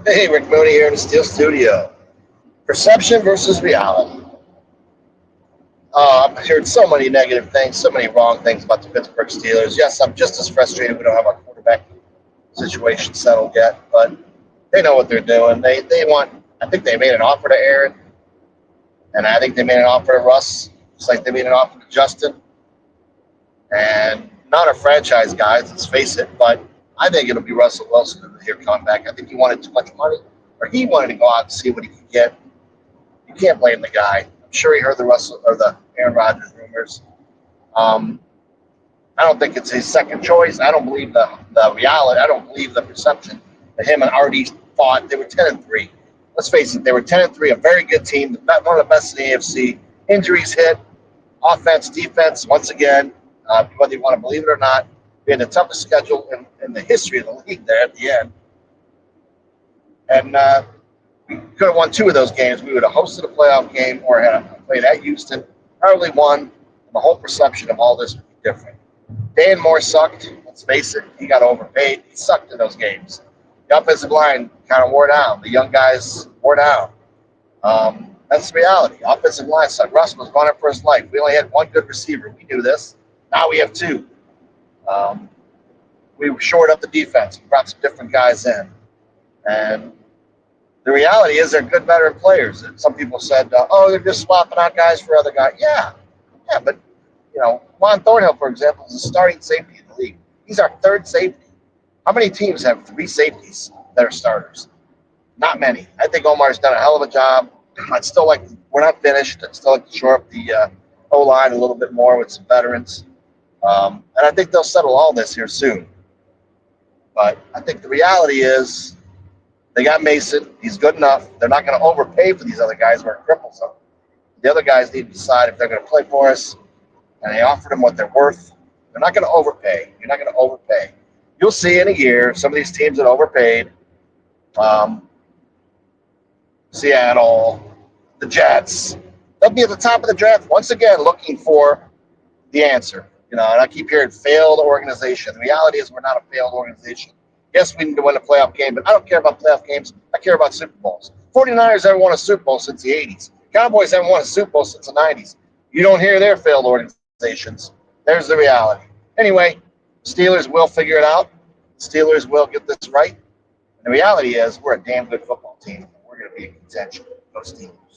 Hey, Rick Mooney here in the Steel Studio. Perception versus reality. I've heard so many negative things, so many wrong things about the Pittsburgh Steelers. Yes, I'm just as frustrated we don't have our quarterback situation settled yet, but they know what they're doing. They want. I think they made an offer to Aaron, and I think they made an offer to Russ, just like they made an offer to Justin. And not a franchise guys, let's face it, but I think it'll be Russell Wilson here coming back. I think he wanted too much money, or he wanted to go out and see what he could get. You can't blame the guy. I'm sure he heard the Russell or the Aaron Rodgers rumors. Um, I don't think it's his second choice. I don't believe the reality. I don't believe the perception that him and Artie fought. They were 10-3. Let's face it, they were 10-3, a very good team, one of the best in the AFC. Injuries hit, offense, defense. Once again, whether you want to believe it or not, we had the toughest schedule in the history of the league there at the end, and we could have won two of those games. We would have hosted a playoff game or had played at Houston, probably won. The whole perception of all this would be different. Dan Moore sucked. Let's face it, he got overpaid. He sucked in those games. The offensive line kind of wore down. The young guys wore down. That's the reality. Offensive line sucked. Russ was running for his life. We only had one good receiver. We knew this. Now we have two. Um, we shored up the defense. We brought some different guys in. And the reality is they're good veteran players. And some people said, oh, they're just swapping out guys for other guys. Yeah, but Juan Thornhill, for example, is a starting safety in the league. He's our third safety. How many teams have three safeties that are starters? Not many. I think Omar's done a hell of a job. I'd still like, we're not finished. I'd still like to shore up the O line a little bit more with some veterans. And I think they'll settle all this here soon. But I think the reality is they got Mason. He's good enough. They're not going to overpay for these other guys where it cripples them. The other guys need to decide if they're going to play for us, and they offered them what they're worth. They're not going to overpay. You're not going to overpay. You'll see in a year some of these teams that overpaid. Seattle, the Jets. They'll be at the top of the draft once again, looking for the answer. And I keep hearing failed organization. The reality is we're not a failed organization. Yes, we need to win a playoff game, but I don't care about playoff games. I care about Super Bowls. 49ers haven't won a Super Bowl since the 80s. Cowboys haven't won a Super Bowl since the 90s. You don't hear their failed organizations. There's the reality. Anyway, Steelers will figure it out. Steelers will get this right. And the reality is we're a damn good football team. We're going to be in contention. Go Steelers.